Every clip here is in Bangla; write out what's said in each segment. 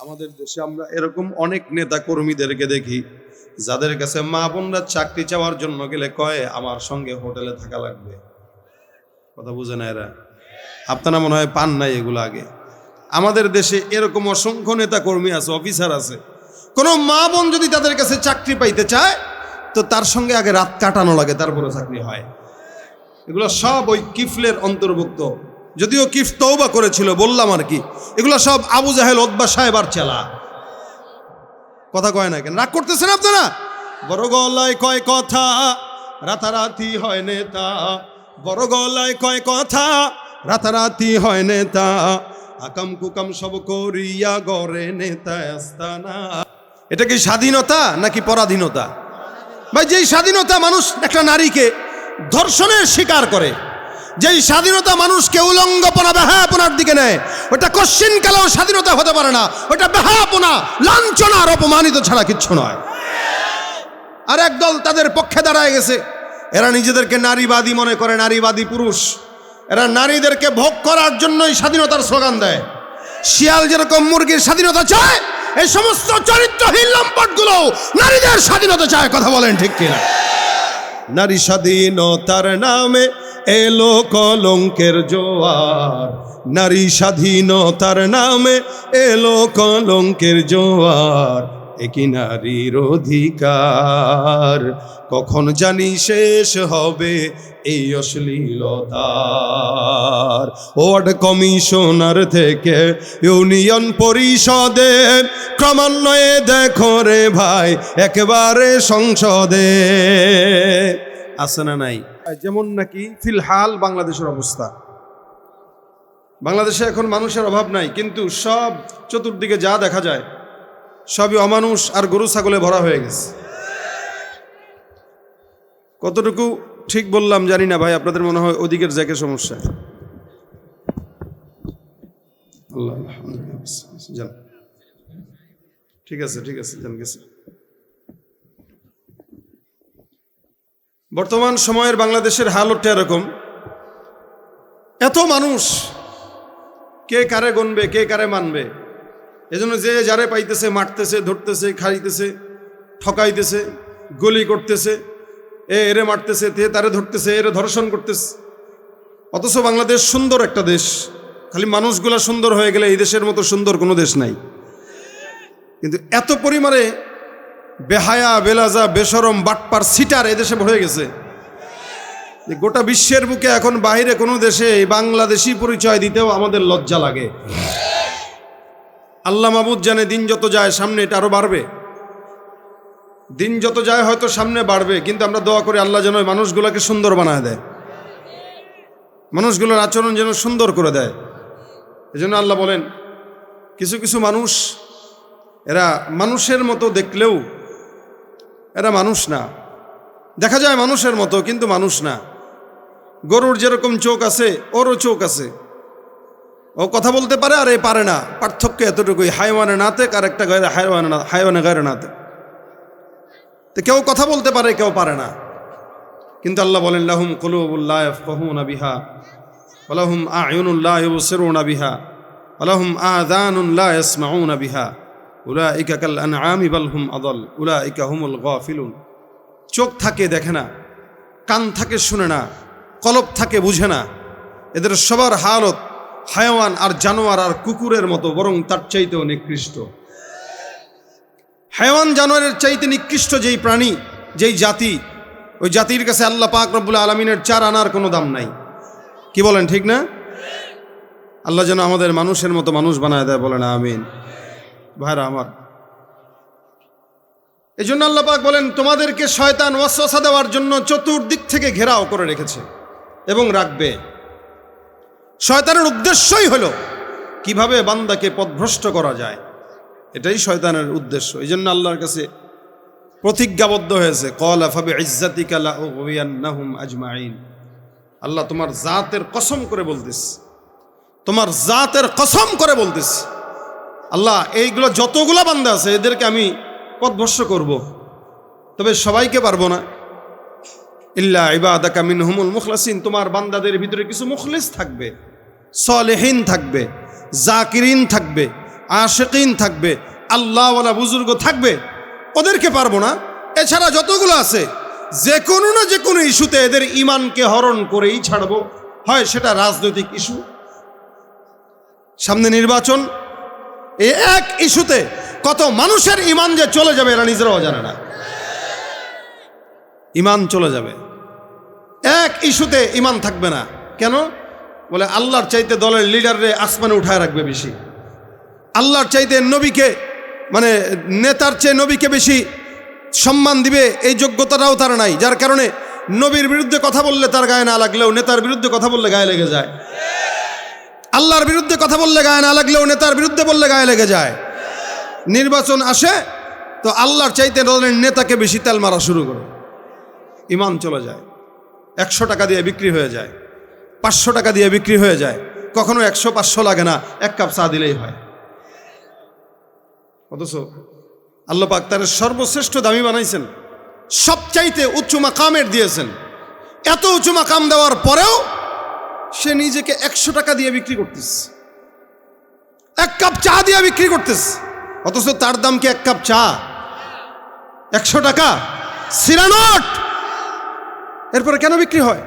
আমাদের দেশে আমরা এরকম অনেক নেতা কর্মীদেরকে দেখি যাদের কাছে মা বোনরা চাকরি চাওয়ার জন্য গেলে কয় আমার সঙ্গে হোটেলে থাকা লাগবে। কথা বুঝে না এরা? আপনারা মনে হয় পান নাই এগুলো আগে। আমাদের দেশে এরকম অসংখ্য নেতা কর্মী আছে, অফিসার আছে, কোনো মা বোন যদি তাদের কাছে চাকরি পাইতে চায় তো তার সঙ্গে আগে রাত কাটানো লাগে, তারপরে চাকরি হয়। এগুলো সব ওই কিফলের অন্তর্ভুক্ত, যদিও কিফ তওবা করেছিল, বললাম আর কি। এগুলো সব আবু জাহেল ওতবা সাহেবার চেলা। কথা কয় না কেন? রাগ করতেছেন আপনারা? বড় গলায় কয় কথা, রাতারাতি হয় নেতা। বড় গলায় কয় কথা, রাতারাতি হয় নেতা। আকাম কুকাম সব করিয়া গড়ে নেতা আস্তানা। এটা কি স্বাধীনতা নাকি পরাধীনতা? ভাই, যেই স্বাধীনতা মানুষ একটা নারীকে ধর্ষণের শিকার করে, যেই স্বাধীনতা মানুষকে উলঙ্গপনা বেহায়াপনার দিকে নেয়, ওটা কশ্চিন কালেও স্বাধীনতা হতে পারে না। ওটা বেহায়াপনা, লাঞ্ছনা আর অপমানিত ছাড়া কিচ্ছু নয়। আর একদল তাদের পক্ষে দাঁড়ায় গেছে, এরা নিজেদেরকে নারীবাদী মনে করে, নারীবাদী পুরুষ। এরা নারীদেরকে ভোগ করার জন্যই স্বাধীনতার স্লোগান দেয়। শিয়াল যেরকম মুরগির স্বাধীনতা চায়, এই সমস্ত চরিত্রহীন লম্পটগুলো নারীদের স্বাধীনতা চায়। কথা বলেন ঠিক কিনা? নারী স্বাধীনতার নামে এলো কলঙ্কের জোয়ার। নারী স্বাধীনতার নামে এলো কলঙ্কের জোয়ার। একই নারীর অধিকার কখন জানি শেষ হবে এই অশ্লীলতার। ওয়ার্ড কমিশনার থেকে ইউনিয়ন পরিষদে, ক্রমান্বয়ে দেখো রে ভাই একেবারে সংসদে। আছে না নাই? যেমন নাকি ফিলহাল বাংলাদেশের অবস্থা, বাংলাদেশে এখন মানুষের অভাব নাই, কিন্তু সব চতুর্দিকে যা দেখা যায় সবই অমানুষ আর গরু ছাগলে ভরা হয়ে গেছে। কতটুকু ঠিক বললাম জানি না ভাই, আপনাদের মনে হয় ওদিকের জ্যাকে সমস্যা। আল্লাহ যান, ঠিক আছে ঠিক আছে, জান গেছে। বর্তমান সময়ের বাংলাদেশের হালতটা এরকম, এত মানুষ, কে কারে গণবে, কে কারে মানবে? এজন্য যে যারে পাইতেছে মারতেছে, ধরতেছে, খাইতেছে, ঠকাইতেছে, গুলি করতেছে, এরে মারতেছে, তারে ধরতেছে, এরে ধর্ষণ করতেছে। অথচ বাংলাদেশ সুন্দর একটা দেশ, খালি মানুষগুলা সুন্দর হয়ে গেলে এই দেশের মতো সুন্দর কোনো দেশ নাই। কিন্তু এত পরিমাণে বেহায়া, বেলাজা, বেশরম, বাটপার, সিটার এদেশে ভরে গেছে, গোটা বিশ্বের বুকে এখন বাইরে কোনো দেশে বাংলাদেশি পরিচয় দিতেও আমাদের লজ্জা লাগে। আল্লাহ মাবুদ জানে দিন যত যায় সামনে এটা আরো বাড়বে। দিন যত যায় হয়তো সামনে বাড়বে, কিন্তু আমরা দোয়া করি আল্লাহ যেন মানুষগুলোকে সুন্দর বানায় দেয়, মানুষগুলোর আচরণ যেন সুন্দর করে দেয়। এজন্য আল্লাহ বলেন কিছু কিছু মানুষ, এরা মানুষের মতো দেখলেও এরা মানুষ না। দেখা যায় মানুষের মতো কিন্তু মানুষ না। গরুর যেরকম চোখ আছে ওরও চোখ আছে, ও কথা বলতে পারে আর এ পারে না। পার্থক্য এতটুকুই, হাইওয়ানে নাতেক আর একটা গায়ে হাইওয়ানে গায়ে নাতে। তো কেউ কথা বলতে পারে, কেউ পারে না। কিন্তু আল্লাহ বলেন লাহুম কুলুবুল লা ইয়াফকাহুনা বিহা ওয়া লাহুম আ'য়ুনুন লা ইউবসিরুনা বিহা ওয়া লাহুম আযানুন লা ইয়াসমাউনা বিহা উলাইকা কাল আনআমি বাল হুম আদাল উলাইকা হুমুল গাফিলুন। চোখ থাকে দেখে না, কান থাকে শুনে না, কলব থাকে বুঝে না। এদের সবার হালত হায়াওয়ান আর জানোয়ার আর কুকুরের মতো, বরং তার চাইতেও নিকৃষ্ট। হায়াওয়ান জানোয়ারের চাইতে নিকৃষ্ট যেই প্রাণী, যেই জাতি, ওই জাতির কাছে আল্লাহ পাক রব্বুল আলামিনের 4 আনার কোনো দাম নাই। কি বলেন ঠিক না? আল্লাহ যেন আমাদের মানুষের মতো মানুষ বানায় দেয়, বলেন আমিন। ভাইরা আমার, এই জন্য আল্লাহ পাক বলেন তোমাদেরকে শয়তান ওয়াসওয়াসা দেওয়ার জন্য চতুর্দিক থেকে ঘেরাও করে রেখেছে এবং রাখবে। শয়তানের উদ্দেশ্যই হলো কিভাবে বান্দাকে পথভ্রষ্ট করা যায়, এটাই শয়তানের উদ্দেশ্য। এই জন্য আল্লাহর কাছে প্রতিজ্ঞাবদ্ধ হয়েছে, ক্বালা ফাবিইজ্জাতিকা লাউগওয়িয়ান্নাহুম আজমাইন। আল্লাহ তোমার জাতের কসম করে বলতেছ, তোমার জাতের কসম করে বলতেছ, আল্লাহ এইগুলো যতগুলা বান্দা আছে এদেরকে আমি পথভ্রষ্ট করব, তবে সবাইকে পারবো না। ইল্লা ইবাদাকা মিনহুমুল মুখলাসিন, তোমার বান্দাদের ভিতরে কিছু মুখলিস থাকবে, সালেহিন থাকবে, জাকিরিন থাকবে, আশিকিন থাকবে, আল্লাহওয়ালা বুজুর্গ থাকবে, ওদেরকে পারবো না। এছাড়া যতগুলো আছে যে কোনো না যে কোনো ইস্যুতে এদের ইমানকে হরণ করেই ছাড়বো। হয় সেটা রাজনৈতিক ইস্যু, সামনে নির্বাচন, এই এক ইস্যুতে কত মানুষের ইমান যে চলে যাবে এরা নিজেরাও জানে না। ইমান চলে যাবে, এক ইস্যুতে ইমান থাকবে না। কেন? বলে আল্লাহর চাইতে দলের লিডাররে আসমানে উঠায় রাখবে বেশি, আল্লাহর চাইতে নবীকে মানে নেতার চেয়ে নবীকে বেশি সম্মান দিবে, এই যোগ্যতাটাও তার নাই। যার কারণে নবীর বিরুদ্ধে কথা বললে তার গায়ে না লাগলেও নেতার বিরুদ্ধে কথা বললে গায়ে লেগে যায়। আল্লাহর বিরুদ্ধে কথা বললে গায়ে না লাগলেও নেতার বিরুদ্ধে বললে গায়ে লেগে যায়। নির্বাচন আসে তো আল্লাহর চাইতে দলের নেতাকে বেশি তেল মারা শুরু করে, ইমান চলে যায়। 100 টাকা দিয়ে বিক্রি হয়ে যায়, 500 টাকা দিয়ে বিক্রি হয়ে যায়। কখনো 100-500 লাগে না, 1 কাপ চা দিলেই হয়। অথচ আল্লাহ পাক তার সর্বশ্রেষ্ঠ দামি বানাইছেন, সবচাইতে উচ্চ মাকামের দিয়েছেন। এত উচ্চ মাকাম দেওয়ার পরেও সে নিজেকে 100 টাকা দিয়ে বিক্রি করতেছে, 1 কাপ চা দিয়ে বিক্রি করতেছে। অথচ তার দাম কি 1 কাপ চা? 100 টাকা সিরানট। এরপরে কেন বিক্রি হয়?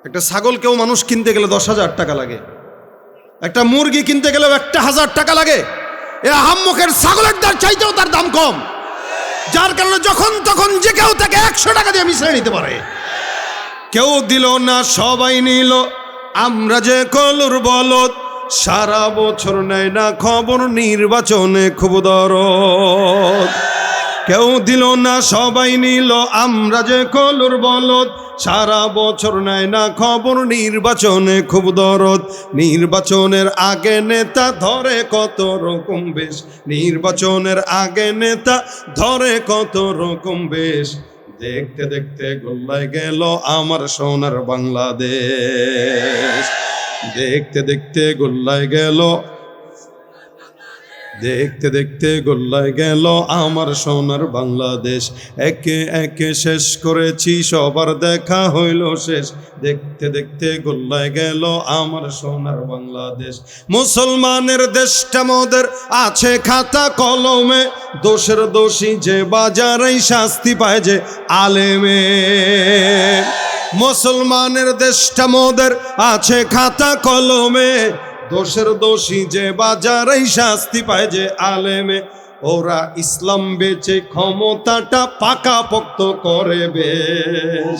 একটা ছাগলকেও মানুষ কিনতে গেলে 10,000 টাকা লাগে, একটা মুরগি কিনতে গেলেও 1,000 টাকা লাগে। এ আহাম্মকের ছাগলের দাম চাইতেও তার দাম কম, যার কারণে যখন তখন যে কেউ তাকে 100 টাকা দিয়ে মিশিয়ে নিতে পারে। কেউ দিল না সবাই নিল, আমরা যে কলুর বলদ, সারা বছর নেয় না খবর, নির্বাচনে খুব দরদ। কেউ দিল না সবাই নিল, আমরা যে কলুর বলদ, সারা বছর নেয় না খবর, নির্বাচনে খুব দরদ। নির্বাচনের আগে নেতা ধরে কত রকম বেশ, নির্বাচনের আগে নেতা ধরে কত রকম বেশ। দেখতে দেখতে গোল্লায় গেল আমার সোনার বাংলাদেশ, দেখতে দেখতে গোল্লায় গেল, দেখতে দেখতে গোল্লায় গেল আমার সোনার বাংলাদেশ। একে একে শেষ করেছি সবার দেখা হইল শেষ, দেখতে দেখতে গোল্লায় গেল আমার সোনার বাংলাদেশ। মুসলমানের দেশটা মোদের আছে খাতা কলমে, দোষের দোষী যে বাজারেই শাস্তি পায় যে আলেমে। মুসলমানের দেশটা মোদের আছে খাতা কলমে, দোষের দোষী যে বাজারেই শাস্তি পায় যে আলেমে। ওরা ইসলাম বেচে ক্ষমতাটা পাকাপোক্ত করে বেশ,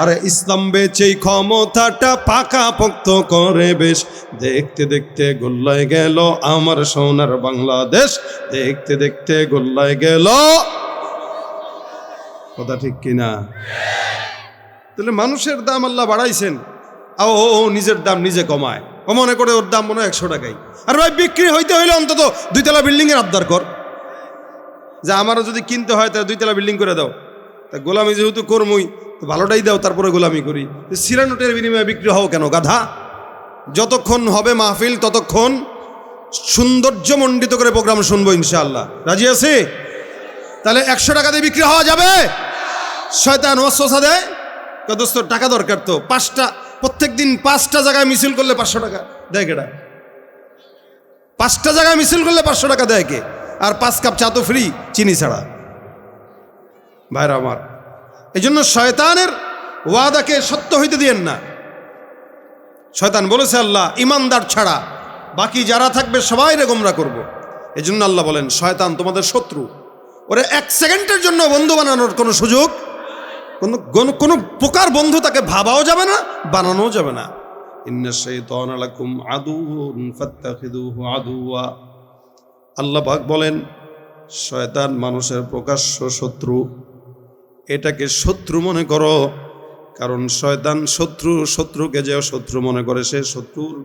আরে ইসলাম বেচে ক্ষমতাটা পাকাপোক্ত করে বেশ। দেখতে দেখতে গোল্লায় গেল আমার সোনার বাংলাদেশ, দেখতে দেখতে গোল্লায় গেল। কথা ঠিক কিনা? তাহলে মানুষের দাম আল্লাহ বাড়াইছেন, ও নিজের দাম নিজে কমায়, ও মনে করে ওর দাম মনে হয় 100 টাকাই। আর ভাই বিক্রি হইতে হইলে অন্তত 2 তলা বিল্ডিংয়ের আবদার কর, যে আমারও যদি কিনতে হয় তাহলে 2 তলা বিল্ডিং করে দাও। তা গোলামি যেহেতু করমই, তো ভালোটাই দাও, তারপরে গোলামি করি। সিরানোটের বিনিময়ে বিক্রি হও কেন গাধা? যতক্ষণ হবে মাহফিল ততক্ষণ সৌন্দর্যমণ্ডিত করে প্রোগ্রাম শুনবো ইনশাআল্লাহ। রাজি আছি? তাহলে 100 টাকা দিয়ে বিক্রি হওয়া যাবে? শয়তান ওয়াসওয়াসা দেয়, দোস্ত টাকা দরকার তো, 5টা প্রত্যেক দিন 5টা জায়গায় মিছিল করলে 500 টাকা দেয় কেডা? 5টা জায়গায় মিছিল করলে 500 টাকা দেয় কে? আর 5 কাপ চা তো ফ্রি, চিনি ছাড়া। ভাইরা আমার, এই জন্য শয়তানের ওয়াদাকে সত্য হইতে দিয়েন না। শয়তান বলেছে আল্লাহ ইমানদার ছাড়া বাকি যারা থাকবে সবাই রে গোমরা করব। এই জন্য আল্লাহ বলেন শয়তান তোমাদের শত্রু, ওরে 1 সেকেন্ডের জন্য বন্ধু বানানোর কোনো সুযোগ, কোনো প্রকার বন্ধু তাকে ভাবাও যাবে না, বানানোও যাবে না। ইন্নাশ শাইতানা লাকুম আদুউন ফাত্তাখিযুহু আদুওয়া। আল্লাহ পাক বলেন শয়তান মানুষের প্রকাশ্য শত্রু, এটাকে শত্রু মনে করো। কারণ শয়তান শত্রুকে যে শত্রু মনে করে, সে শত্রুর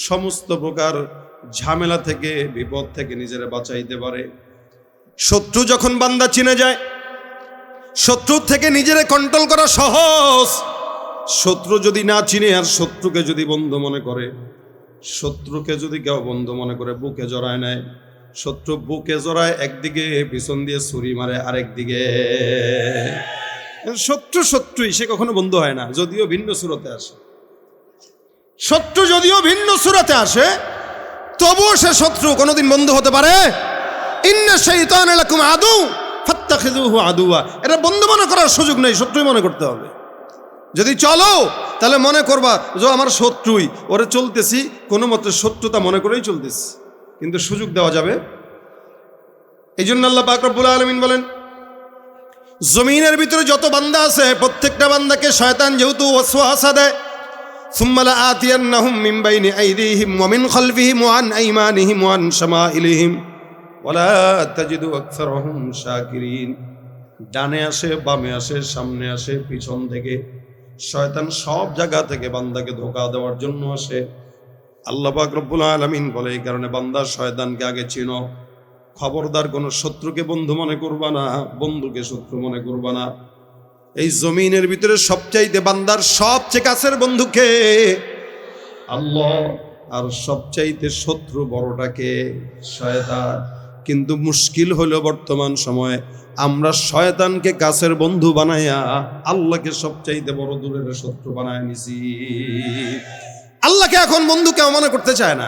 সমস্ত প্রকার ঝামেলা থেকে বিপদ থেকে নিজেরা বাঁচাইতে পারে। শত্রু যখন বান্দা চিনে যায়, শত্রু থেকে নিজেরা কন্ট্রোল করা সহজ। শত্রু যদি না চিনে আর শত্রুকে যদি বন্ধু মনে করে, শত্রুকে যদি কেউ বন্ধু মনে করে বুকে জড়ায় নেয়, শত্রু বুকে জড়ায় একদিকে, পিছন দিয়ে ছুরি মারে আরেকদিকে। শত্রুই, সে কখনো বন্ধু হয় না, যদিও ভিন্ন সুরতে আসে। শত্রু যদিও ভিন্ন সুরতে আসে, তবুও সে শত্রু, কোনোদিন বন্ধু হতে পারে? ইন্না শাইতানা লাকুম আদু ফাত্তাখিযুহু আদুয়া, এটা বন্ধু মনে করার সুযোগ নেই, শত্রুই মনে করতে হবে। যদি চলো তাহলে মনে করবা যে আমার শত্রুই, ওরে চলতেছি কোনো মতে শত্রুতা মনে করেই চলতেছি, কিন্তু সুযোগ দেওয়া যাবে। এই জন্য আল্লাহ পাক রব্বুল আলামিন বলেন, জমিনের ভিতরে যত বান্দা আছে প্রত্যেকটা বান্দাকে শয়তান যেহেতু ওয়াসওয়াসা দেয়, সুম্মা লাআতিয়ান্নাহুম মিন বাইনি আইদিহিম ওয়া মিন খালফিহিম ওয়া আন আইমানিহিম ওয়া আন শামাইলিহিম ওয়া লা তাজিদু আকসারাহুম শাকিরিন। ডানে আসে, বামে আসে, সামনে আসে, পিছন থেকে শয়তান সব জায়গা থেকে বান্দাকে ধোঁকা দেওয়ার জন্য আসে। আল্লাহ পাক রব্বুল আলামিন বলে, এই কারণে বান্দা শয়তানকে আগে চিনো। খবরদার কোনো শত্রুকে বন্ধু মনে করবা না, বন্ধুকে শত্রু মনে করবা না। এই জমিনের ভিতরে সবচাইতে বান্দার সবচেয়ে কাছের বন্ধুকে আল্লাহ, আর সবচাইতে শত্রু বড়টাকে শয়তান। কিন্তু মুশকিল হলো বর্তমান সময়ে আমরা শয়তানকে কাছের বন্ধু বানাইয়া আল্লাহকে সবচাইতে বড় দূরের শত্রু বানায় নিছি। আল্লাহকে এখন বন্ধু কেউ মনে করতে চায় না,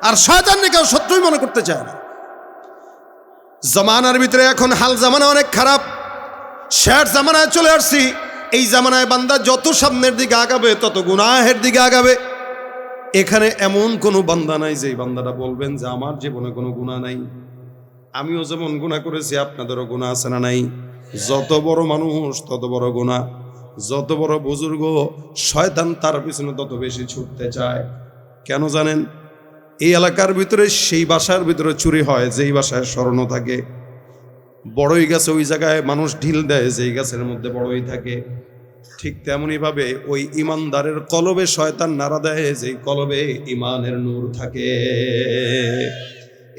আর শয়তানকে কেউ শত্রুই মনে করতে চায় না। জামানার ভিতরে এখন হাল জামানা অনেক খারাপ, শেষ জামানায় চলে আসছি। এই জামানায় বান্দা যত সামনের দিকে আগাবে তত গুনাহের দিকে আগাবে। এখানে এমন কোনো বান্দা নাই যে বান্দাটা বলবেন যে আমার জীবনে কোনো গুনাহ নাই। আমিও যেমন গুনাহ করেছি আপনাদেরও গুনাহ আছে না নাই? যত বড় মানুষ তত বড় গুনাহ, যত বড় বুজুর্গ, শয়তান তার পিছনে তত বেশি ছুটতে চায়। কেন জানেন? এই এলাকার ভিতরে সেই বাসার ভিতরে চুরি হয় যেই বাসায় স্বর্ণ থাকে। বড়ই গাছে ওই জায়গায় মানুষ ঢিল দেয় যেই গাছের মধ্যে বড়ই থাকে। ঠিক তেমনইভাবে ওই ইমানদারের কলবে শয়তান নাড়া দেয় যেই কলবে ইমানের নূর থাকে।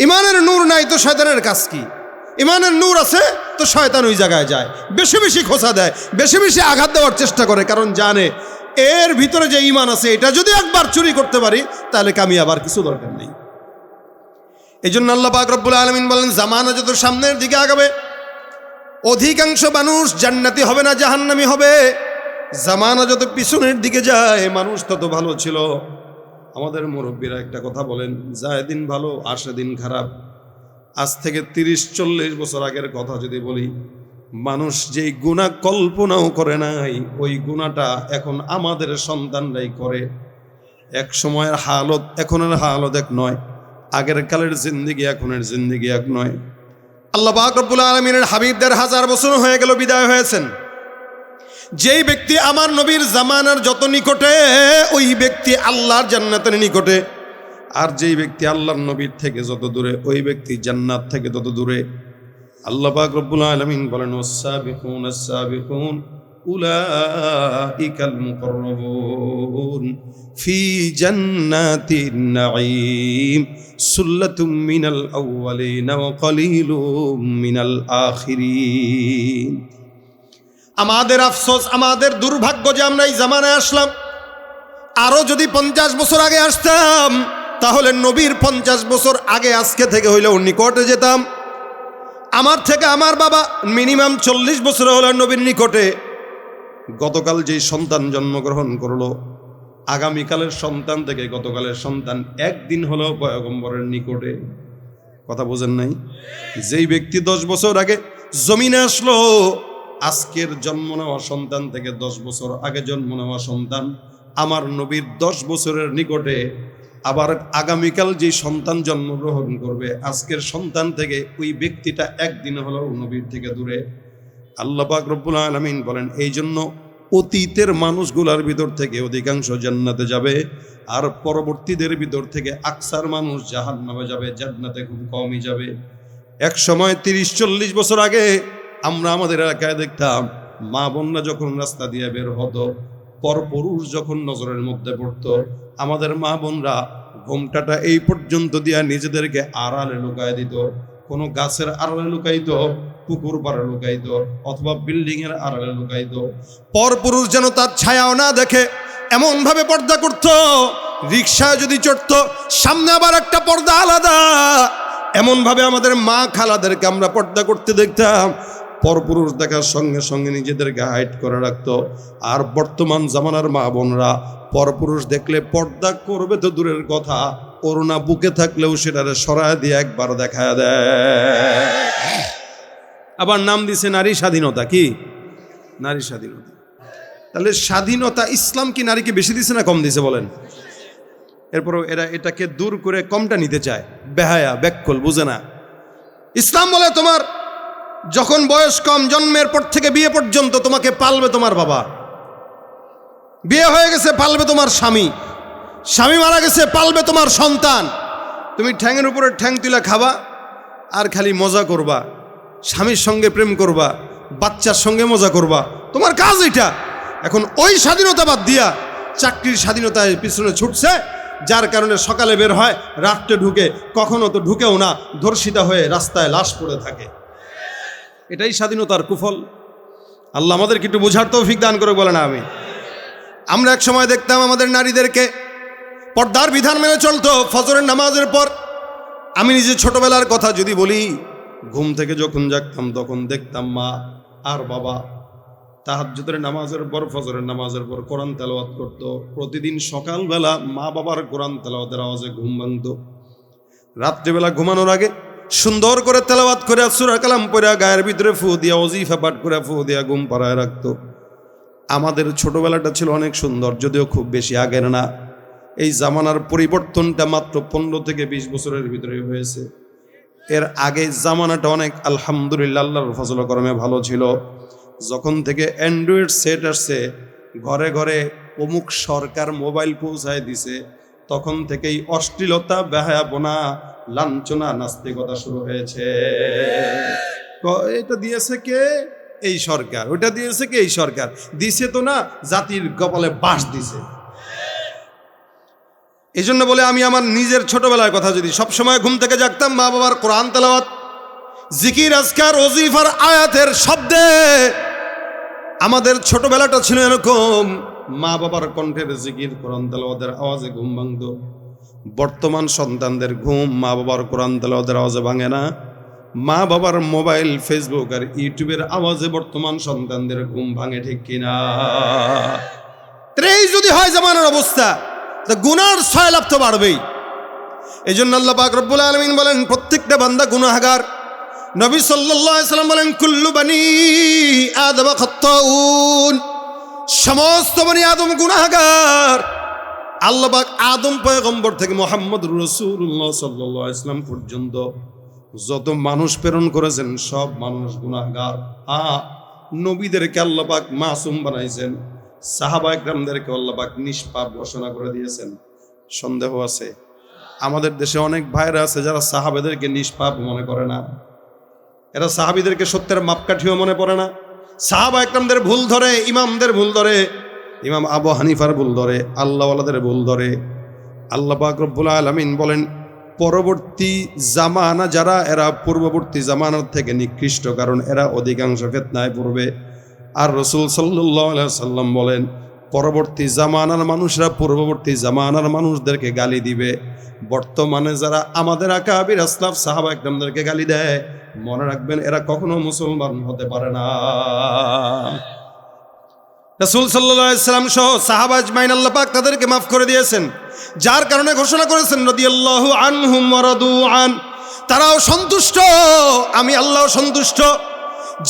ইমানের নূর নাই তো শয়তানের কাজ কি? ইমানের নূর আছে তো শয়তান ওই জায়গায় যায়, বেশি বেশি খোঁচা দেয়, বেশি বেশি আঘাত দেওয়ার চেষ্টা করে, কারণ জানে এর ভিতরে যে ইমান আছে এটা যদি একবার চুরি করতে পারি তাহলে কামিয়াব আর কিছু দরকার নেই। এই জন্য আল্লাহ পাক রব্বুল আলামিন বলেন, জামানা যত সামনের দিকে আগাবে অধিকাংশ মানুষ জান্নাতি হবে না, জাহান্নামী হবে। জামানা যত পিছনের দিকে যায় মানুষ তত ভালো ছিল। আমাদের মুরব্বীরা একটা কথা বলেন, যায় দিন ভালো আসে দিন খারাপ। আজ থেকে 30-40 বছর আগের কথা যদি বলি, মানুষ যেই গুনাহ কল্পনাও করে নাই ওই গুনাহটা এখন আমাদের সন্তানরাই করে। এক সময়ের হালত এখনের হালত এক নয়, আগের কালের জিন্দেগি এখনের জিন্দেগি এক নয়। আল্লাহ পাক রব্বুল আলামিনের হাবিবদের 1000 বছর হয়ে গেল বিদায় হয়েছেন। যেই ব্যক্তি আমার নবীর জামানার যত নিকটে ওই ব্যক্তি আল্লাহর জান্নাতের নিকটে, আর যেই ব্যক্তি আল্লাহর নবীর থেকে যত দূরে ওই ব্যক্তি জান্নাত থেকে তত দূরে। আল্লাহ পাক রব্বুল আলামিন বলেন, ওয়াস-সাবিকুন আস-সাবিকুন উলাইকাল মুকাররাবুন ফি জান্নাতিন নাঈম সুল্লাতুম মিনাল আউয়ালিন ওয়া কলিলুম মিনাল আখিরিন। আমাদের আফসোস, আমাদের দুর্ভাগ্য যে আমরা এই জামানায় আসলাম। আরো যদি 50 বছর আগে আসতাম তাহলে নবীর 50 বছর আগে আজকে থেকে হইলেও নিকটে যেতাম। আমার থেকে আমার বাবা মিনিমাম 40 বছর হলো নবীর নিকটে। গতকাল যেই সন্তান জন্মগ্রহণ করলো, আগামীকালের সন্তান থেকে গতকালের সন্তান একদিন হলো পয়গম্বরের নিকটে। কথা বোঝেন নাই? যেই ব্যক্তি 10 বছর আগে জমিনে আসলো, আজকের জন্ম নেওয়া সন্তান থেকে 10 বছর আগে জন্ম নেওয়া সন্তান আমার নবীর 10 বছরের নিকটে। আবার আগামীকাল যে সন্তান জন্মগ্রহণ করবে আজকের সন্তান থেকে ওই ব্যক্তিটা একদিন হলেও নবীর থেকে দূরে। আল্লাহ পাক রব্বুল আলামিন বলেন, এই জন্য অতীতের মানুষগুলার ভিতর থেকে অধিকাংশ জান্নাতে যাবে, আর পরবর্তীদের ভিতর থেকে আকসার মানুষ জাহান্নামে যাবে, জান্নাতে খুব কমই যাবে। এক সময় 30-40 বছর আগে আমরা আমাদের এলাকায় দেখতাম মা বোনরা যখন রাস্তা দিয়ে বের হতো, পরপুরুষ যখন নজরের মধ্যে পড়তো, আমাদের মা বোনরা ঘোমটাটা এই পর্যন্ত দিয়া নিজেদেরকে আড়ালে লুকায় দিত। কোনো গাছের আড়ালে লুকাইতো, পুকুর পাড়ে লুকাইতো, অথবা বিল্ডিং এর আড়ালে লুকাইতো। পরপুরুষ যেন তার ছায়াও না দেখে এমন ভাবে পর্দা করত। রিকশায় যদি চড়তো সামনে আবার একটা পর্দা আলাদা, এমন ভাবে আমাদের মা খালাদেরকে আমরা পর্দা করতে দেখতাম। পরপুরুষ দেখার সঙ্গে সঙ্গে নিজেদেরকে হাইড করে রাখতো। আর বর্তমান জামানার মা বোনরা পরপুরুষ দেখলে পর্দা করবে তো দূরের কথা, ওড়না বুকে থাকলেও সেটারে সরায় দিয়ে একবার দেখায় দেয়। আবার নাম দিছে নারী স্বাধীনতা। কি নারী স্বাধীনতা? তাহলে স্বাধীনতা ইসলাম কি নারীকে বেশি দিছে না কম দিছে বলেন? এরপরও এরা এটাকে দূর করে কমটা নিতে চায়। বেহায়া ব্যাককল, বুঝে না। ইসলাম বলে তোমার যখন বয়স কম, জন্মের পর থেকে বিয়ে পর্যন্ত তোমাকে পালবে তোমার বাবা। বিয়ে হয়ে গেছে পালবে তোমার স্বামী, স্বামী মারা গেছে পালবে তোমার সন্তান। তুমি ঠ্যাংয়ের উপরে ঠ্যাং তুলে খাবা আর খালি মজা করবা, স্বামীর সঙ্গে প্রেম করবা, বাচ্চার সঙ্গে মজা করবা, তোমার কাজ এটা। এখন ওই স্বাধীনতা বাদ দিয়া চাকরির স্বাধীনতায় পিছনে ছুটছে, যার কারণে সকালে বের হয়, রাত্রে ঢুকে, কখনো তো ঢুকেও না, ধর্ষিতা হয়ে রাস্তায় লাশ পড়ে থাকে। এটাই স্বাধীনতার কুফল। আল্লাহ আমাদেরকে একটু বোঝার তৌফিক দান করে বলে না আমি। আমরা এক সময় দেখতাম আমাদের নারীদেরকে পর্দার বিধান মেনে চলতো ফজরের নামাজের পর। আমি নিজে ছোটবেলার কথা যদি বলি, ঘুম থেকে যখন জাগতাম তখন দেখতাম মা আর বাবা তাহাজ্জুদের নামাজের পর, ফজরের নামাজের পর কোরআন তেলাওয়াত করতো। প্রতিদিন সকালবেলা মা বাবার কোরআন তেলাওয়াতের আওয়াজে ঘুম ভাঙত। রাত্রিবেলা ঘুমানোর আগে সুন্দর করে তেলাওয়াত করে সূরা কালাম পড়ে গায়ের ভিতরে ফু দিয়া, ওজিফা পাঠ করে ফু দিয়া ঘুম পাড়ায় রাখতো। আমাদের ছোটবেলাটা ছিল অনেক সুন্দর, যদিও খুব বেশি আগের না। এই জামানার পরিবর্তনটা মাত্র 15 থেকে 20 বছরের ভিতরে হয়েছে। এর আগে জামানাটা অনেক আলহামদুলিল্লাহ আল্লাহর ফজল করমে ভালো ছিল। যখন থেকে অ্যান্ড্রয়েড সেট আসছে, ঘরে ঘরে অমুক সরকার মোবাইল পৌঁছায় দিছে, তখন থেকেই অশ্লীলতা, বেহায়াপনা, লাঞ্ছনা, নাস্তিকতা শুরু হয়েছে। এটা দিয়েছে কে? এই সরকার। ওটা দিয়েছে কে? এই সরকার। দিছে তো না, জাতির কপালে বাস দিছে। এই জন্য বলে আমি আমার নিজের ছোটবেলার কথা যদি সবসময় ঘুম থেকে জাগতাম, মা বাবার কোরআন তেলাওয়াত, জিকির, আজকার, ওজিফার আয়াতের শব্দে আমাদের ছোটবেলাটা ছিল এরকম। মা বাবার কণ্ঠের জিকির, কোরআন তেলাওয়াতের আওয়াজে ঘুম ভাঙত। বর্তমান সন্তানদের ঘুম মা বাবার কোরআন তেলাওয়াতের আওয়াজে ভাঙে না, মা বাবার মোবাইল, ফেসবুক আর ইউটিউবের আওয়াজে বর্তমান সন্তানদের ঘুম ভাঙে। ঠিক কিনা? এই যদি হয় জামানার অবস্থা, তা গুনার সয়লাভ তো বাড়বেই। এই জন্য আল্লাহ পাক রব্বুল আলামিন বলেন প্রত্যেকটা বান্দা গুনাহগার। নবী সাল্লাল্লাহু আলাইহি সাল্লাম বলেন কুল্লু বানি আদম খাত্তাউন, সমস্ত বনি আদম গুনাহগার। আল্লাহ পাক আদম পয়গম্বর থেকে মুহাম্মদ রাসূলুল্লাহ সাল্লাল্লাহু আলাইহি সাল্লাম পর্যন্ত যত মানুষ প্রেরণ করেছেন সব মানুষ গুনাহগার। নবীদেরকে আল্লাহ পাক মাসুম বানাইছেন, সাহাবা একরামদেরকে আল্লাহ পাক নিষ্পাপ ঘোষণা করে দিয়েছেন। সন্দেহ আছে? আমাদের দেশে অনেক ভাইরা আছে যারা সাহাবাদেরকে নিষ্পাপ মনে করে না। এরা সাহাবীদেরকে সত্যের মাপকাঠিও মনে পড়ে না। সাহাবা একরামদের ভুল ধরে, ইমামদের ভুল ধরে, ইমাম আবু হানিফার ভুল ধরে, আল্লাহওয়ালাদের ভুল ধরে। আল্লাহ পাক রব্বুল আলামিন বলেন পরবর্তী জামানা যারা, এরা পূর্ববর্তী জামানার থেকে নিকৃষ্ট, কারণ এরা অধিকাংশ ফিতনায় পড়বে। আর রাসূল সাল্লাল্লাহু আলাইহি সাল্লাম বলেন পরবর্তী জামানার মানুষরা পূর্ববর্তী জামানার মানুষদেরকে গালি দিবে। বর্তমানে যারা আমাদের আকাবির আসলাফ সাহাবা একরামদেরকে গালি দেয়, মনে রাখবেন এরা কখনো মুসলমান হতে পারে না। রাসূল সাল্লাল্লাহু আলাইহি সাল্লাম সহ সাহাবা আজমাইন আল্লাহ পাক তাদেরকে মাফ করে দিয়েছেন, যার কারণে ঘোষণা করেছেন রাদিয়াল্লাহু আনহুম ওয়া রাদু আন, তারাও সন্তুষ্ট, আমি আল্লাহ সন্তুষ্ট।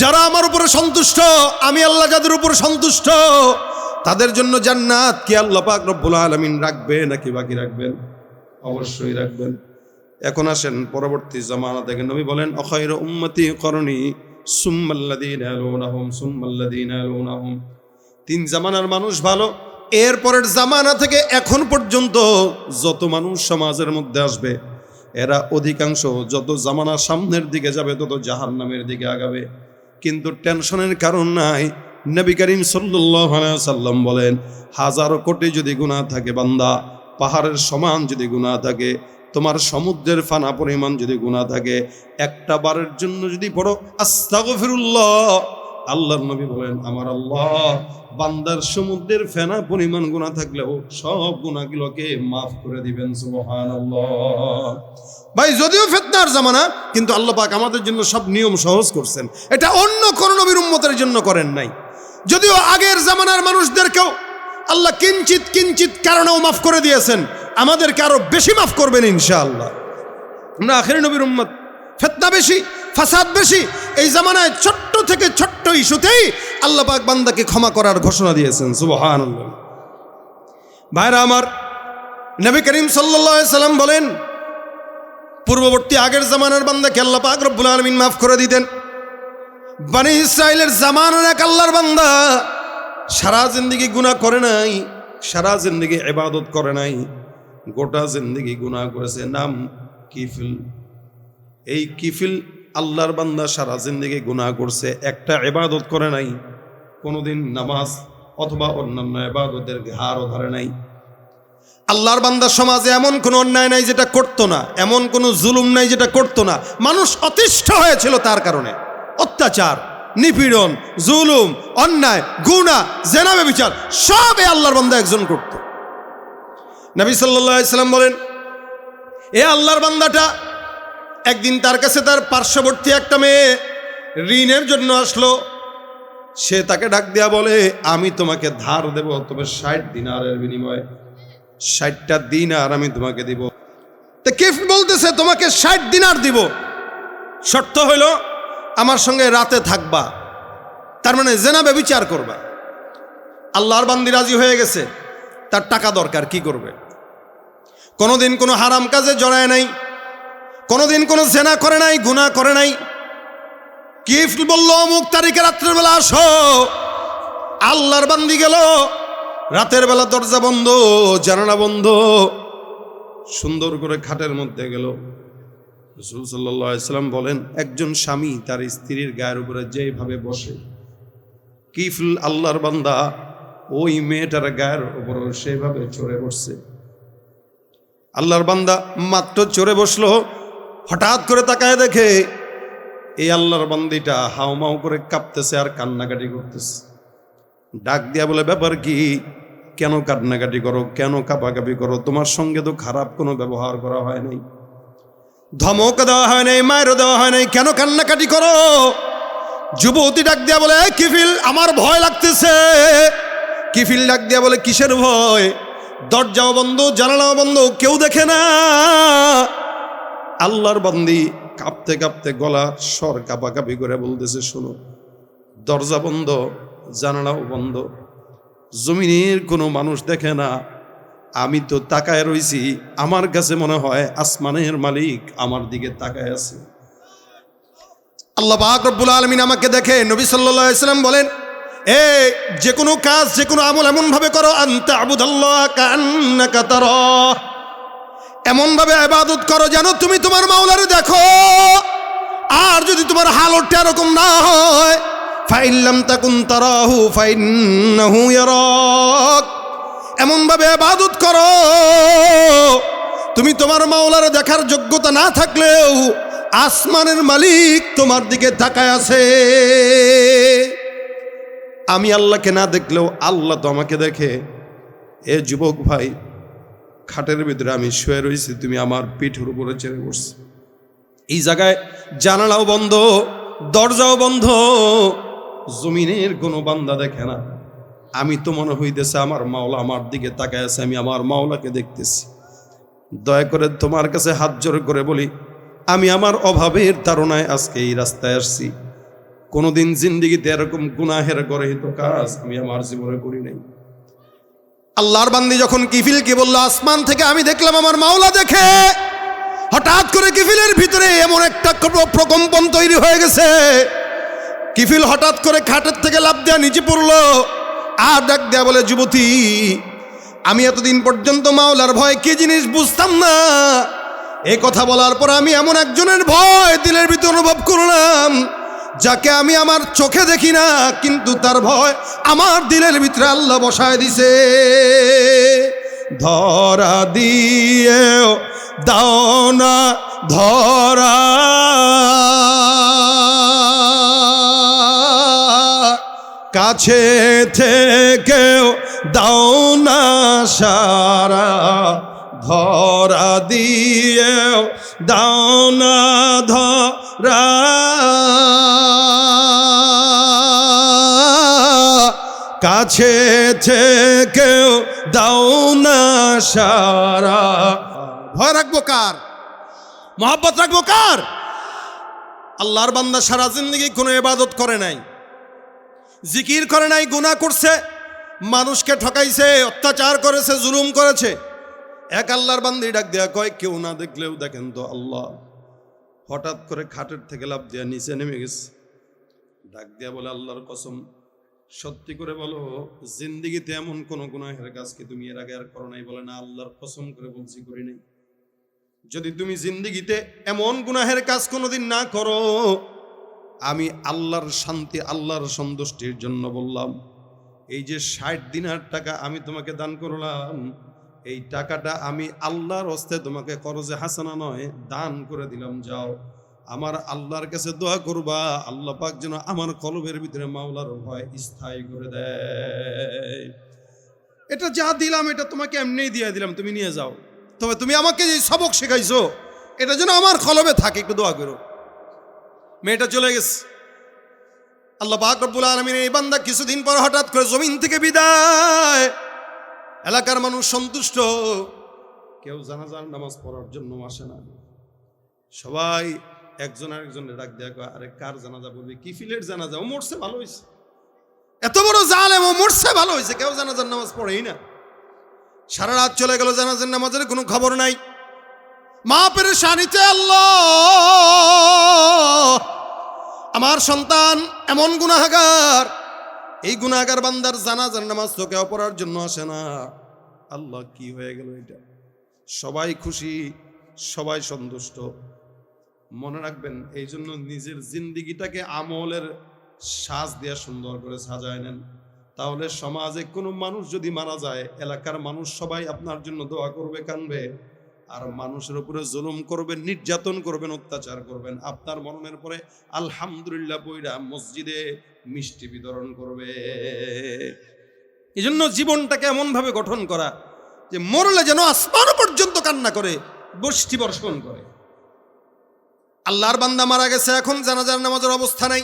যারা আমার উপরে সন্তুষ্ট, আমি আল্লাহ যাদের উপর সন্তুষ্ট, তাদের জন্য জান্নাত কি আল্লাহ পাক রব্বুল আলামিন রাখবে নাকি বাকি রাখবেন? অবশ্যই রাখবেন। এখন আসেন পরবর্তী জামানা থেকে নবী বলেন আখায়রু উম্মতি করনি সুম্মাল্লাযীনা ইয়ালুনাহুম সুম্মাল্লাযীনা ইয়ালুনাহুম। 3 জামানার মানুষ ভালো, এরপরের জামানা থেকে এখন পর্যন্ত যত মানুষ সমাজের মধ্যে আসবে, এরা অধিকাংশ যত জামানা সামনের দিকে যাবে তত জাহান্নামের দিকে আগাবে। কিন্তু টেনশনের কারণ নাই। নবী করিম সাল্লাল্লাহু আলাইহি ওয়াসাল্লাম বলেন 1000 কোটি যদি গুনাহ থাকে বান্দা, পাহাড়ের সমান যদি গুনাহ থাকে, তোমার সমুদ্রের ফানা পরিমাণ যদি গুনাহ থাকে, একটা বারের জন্য যদি পড়ো আস্তাগফিরুল্লাহ, আল্লাহর নবী বলেন আমার আল্লাহ বান্দার সমুদ্রের ফেনা পরিমাণ গুনাহ থাকলেও সব গুনাহগুলোকে মাফ করে দিবেন। সুবহানাল্লাহ। ভাই যদিও ফিতনার জামানা, কিন্তু আল্লাহ পাক আমাদের জন্য সব নিয়ম সহজ করছেন। এটা অন্য কোন নবীর উম্মতের জন্য করেন নাই। যদিও আগের জামানার মানুষদেরকেও আল্লাহ কিঞ্চিত কিঞ্চিত কারণেও মাফ করে দিয়েছেন, আমাদেরকে আরো বেশি মাফ করবেন ইনশাআল্লাহ। আমরা আখেরি নবীর উম্মত, ফিতনা বেশি, ফাসাদ বেশি। এই জামানায় ছোট্ট থেকে ছোট্ট ইস্যুতেই আল্লাহ পাক বান্দাকে ক্ষমা করার ঘোষণা দিয়েছেন। সুবহানাল্লাহ। ভাইরা আমার, নবী করিম সাল্লাল্লাহু আলাইহি সাল্লাম বলেন, পূর্ববর্তী আগের জামানার বান্দাকে আল্লাহ পাক রব্বুল আলামিন মাফ করে দিতেন। বনি ইসরাইলের জামানার এক আল্লাহর বান্দা সারা জিন্দেগি গুনাহ করে নাই, সারা জিন্দেগি ইবাদত করে নাই, গোটা জিন্দেগি গুনাহ করেছে। নাম কিফিল। এই কিফিল আল্লাহর বান্দা সারা জিন্দেগি গুনাহ করছে, একটা ইবাদত করে নাই, কোনোদিন নামাজ অথবা অন্যান্য ইবাদতের হারও ধরে নাই। আল্লাহর বান্দা সমাজে এমন কোনো অন্যায় নাই যেটা করতো না, এমন কোনো জুলুম নাই যেটা করতো না। মানুষ অতিষ্ঠ হয়েছিল তার কারণে, অত্যাচার, নিপীড়ন, জুলুম, অন্যায়, গুনাহ, জেনা, ব্যভিচার সব এই আল্লাহর বান্দা একজন করত। নবী সাল্লাল্লাহু আলাইহি সাল্লাম বলেন, এ আল্লাহর বান্দাটা একদিন তার কাছে তার পার্শ্ববর্তী একটা মেয়ে ঋণের জন্য আসলো। সে তাকে ডাক দিয়া বলে, আমি তোমাকে ধার দেব, তবে 60 দিনারের বিনিময়ে 60টা দিনার আমি তোমাকে দিব। তো কিফ বলতেছে, তোমাকে 60 দিনার দিব, শর্ত হইল আমার সঙ্গে রাতে থাকবা, তার মানে জেনা ব্যভিচার করবা। আল্লাহর বান্দি রাজি হয়ে গেছে, তার টাকা দরকার, কি করবে? কোনোদিন কোনো হারাম কাজে জড়ায় নাই, কোনোদিন কোনো জেনা করে নাই, গুনাহ করে নাই। কিফ বলল, অমুক তারিখে রাত্রের বেলা আসো। আল্লাহর বান্দি গেল, রাতের বেলা দরজা বন্ধ, জানালা বন্ধ, সুন্দর করে খাটের মধ্যে গেল। রাসূল সাল্লাল্লাহু আলাইহি সাল্লাম বলেন, একজন স্বামী তার স্ত্রীর গায়ের উপরে যেভাবে বসে, কিফল আল্লাহর বান্দা ওই মেয়েটার গায়ের উপর সেভাবে চড়ে বসছে। আল্লাহর বান্দা মাত্র চড়ে বসলো, হঠাৎ করে তাকায় দেখে এই আল্লাহর বান্দিটা হাউমাউ করে কাঁপতেছে আর কান্নাকাটি করতেছে। ডাক দিয়া বলে, ব্যাপার কি? কেন কান্নাকাটি করো, কেন কাঁপাকাপি করো? তোমার সঙ্গে তো খারাপ কোনো ব্যবহার করা হয় নাই, ধমক দেওয়া হয় নাই, মায়েরও দেওয়া হয় নাই, কেন কান্নাকাটি করো? যুবতী ডাক দিয়া বলে, কিফিল আমার ভয় লাগতেছে। কিফিল ডাক দিয়া বলে, কিসের ভয়? দরজাও বন্ধ, জানালাও বন্ধ, কেউ দেখে না। আল্লাহর বান্দি কাঁপতে কাঁপতে গলা স্বর কাঁপাকাঁপি করে বলতেছে, শোনো, দরজা বন্ধ, জানালাও বন্ধ, জমিনের কোনো মানুষ দেখে না, আমি তো তাকায় রইছি, আমার কাছে মনে হয় আসমানের মালিক আমার দিকে তাকায় আছে। আল্লাহ পাক রব্বুল আলামিন আমাকে দেখে। নবী সাল্লাল্লাহু আলাইহি সাল্লাম বলেন, যে কোনো কাজ, যে কোনো আমল এমন ভাবে করো, আনতা আবুদাল্লাহ কান্নাকা তারাহ, এমন ভাবে ইবাদত করো যেন তুমি তোমার মাওলারে দেখো। আর যদি তোমার হালতটা এরকম না হয়, ফাইল্লাম তাকুন তারাহু ফাইন্নাহু ইয়ারাক, এমন ভাবে ইবাদত করো তুমি তোমার মাওলারে দেখার যোগ্যতা না থাকলেও আসমানের মালিক তোমার দিকে তাকায় আছে। আমি আল্লাহকে না দেখলেও আল্লাহ তো আমাকে দেখে। এ যুবক ভাই, খাটের ভিতরে আমি শুয়ে রয়েছি, তুমি আমার পিঠের উপরে চেড়ে বসছি। এই জায়গায় জানালাও বন্ধ, দরজাও বন্ধ, জমিনের কোনো বান্দা দেখে না। আমি তো মনে হইতেছে আমার মাওলা আমার দিকে তাকায় আছে, আমি আমার মাওলাকে দেখতেছি। দয়া করে তোমার কাছে হাত জোর করে বলি, আমি আমার অভাবের তাড়নায় আজকে এই রাস্তায় আসছি। কোনোদিন জিন্দেগিতে এরকম গুনাহের গর্হিত কাজ আমি আমার জীবনে করি নাই। আল্লাহর বান্দি যখন কিফিলকে বলল, আসমান থেকে আমি দেখলাম আমার মাওলা দেখে, হঠাৎ করে কিফিলের ভিতরে এমন একটা প্রকম্পন তৈরি হয়ে গেছে। কিফিল হঠাৎ করে খাটের থেকে লাফ দেয়া নিচে পড়লো, আর ডাক দেয়া বলে, যুবতী, আমি এতদিন পর্যন্ত মাওলার ভয় কি জিনিস বুঝতাম না। এই কথা বলার পর আমি এমন একজনের ভয় দিলের ভিতরে অনুভব করলাম, যাকে আমি আমার চোখে দেখি না, কিন্তু তার ভয় আমার দিলের ভিতরে আল্লাহ বসায় দিছে। ধরা দিয়েও দাও না ধরা, কাছে থেকেও দাও না সারা, ধরা দিয়েও দাও না ধরা, কাছে থেকেও দাও না সারা। ভয় রাখবো কার? মহব্বত রাখবো কার? আল্লাহর বান্দা সারা জিন্দগি কোনো ইবাদত করে নাই, জিকির করে নাই, গুনাহ করছে, মানুষকে ঠকাইছে, অত্যাচার করেছে, জুলুম করেছে। এক আল্লাহর বান্দি ডাক দেয়া কয়, কেউ না দেখলেও দেখেন তো আল্লাহ। হঠাৎ করে খাটের থেকে লাফ দিয়া নিচে নেমে গেছে। ডাক দিয়া বলে, আল্লাহর কসম, সত্যি করে বলো, জিন্দিগিতে এমন কোন গুনাহের কাজ কি তুমি এর আগে আর করো নাই? বলে, না আল্লাহর কসম করে বলছি করি নাই। যদি তুমি জিন্দিগিতে এমন গুনাহের কাজ কোনোদিন না করো, আমি আল্লাহর শান্তি, আল্লাহর সন্তুষ্টির জন্য বললাম, এই যে 60 দিনার টাকা আমি তোমাকে দান করলাম, এই টাকাটা আমি আল্লাহর হস্তে তোমাকে করজে হাসানা নয় দান করে দিলাম। যাও আমার আল্লাহর কাছে দোয়া করবা, আল্লাহ পাক যেন আমার কলবের ভিতরে মাওলার ভয় স্থায়ী করে দেয়। এটা যা দিলাম এটা তোমাকে এমনিই দিয়ে দিলাম, তুমি নিয়ে যাও, তবে তুমি আমাকে যে সবক শেখাইছো এটা যেন আমার কলবে থাকে, একটু দোয়া করো। মেয়েটা চলে গেছে। আল্লাহ পাক রব্বুল আলামিন এই বান্দা কিছুদিন পর হঠাৎ করে জমিন থেকে বিদায়। এলাকার মানুষ সন্তুষ্ট, কেউ জানাজার নামাজ পড়ার জন্য আসে না। সবাই একজন আরেকজনের ডাক দেয়া কয়, আরে কার জানাজা বলবি? কিফিলের জানাজা, ও মরছে ভালো হয়েছে। এত বড় জালেম, ও মরছে ভালো হয়েছে, কেউ জানাজার নামাজ পড়েই না। সারা রাত চলে গেল, জানাজার নামাজের কোনো খবর নাই। মা পেরেশানিতে, আল্লাহ আমার সন্তান এমন গুনাহগার, এই গুনাহগার বান্দার জানাজার নামাজ তো কেউ পড়ার জন্য আসে না। আল্লাহ কি হয়ে গেল এটা? সবাই খুশি, সবাই সন্তুষ্ট। মনে রাখবেন, এই জন্য নিজের জিন্দিগিটাকে আমলের সাজ দিয়ে সুন্দর করে সাজায় নেন। তাহলে সমাজে কোনো মানুষ যদি মারা যায়, এলাকার মানুষ সবাই আপনার জন্য দোয়া করবে, কানবে। আর মানুষের উপরে জুলুম করবেন, নির্যাতন করবেন, অত্যাচার করবেন, আপনার মরণের পরে আলহামদুলিল্লাহ বইরা মসজিদে মিষ্টি বিতরণ করবে। এই জন্য জীবনটাকে এমন ভাবে গঠন করা যে মরলে যেন আসমান পর্যন্ত কান্না করে, বৃষ্টি বর্ষণ করে। আল্লাহর বান্দা মারা গেছে, এখন জানাজার নামাজের অবস্থা নাই।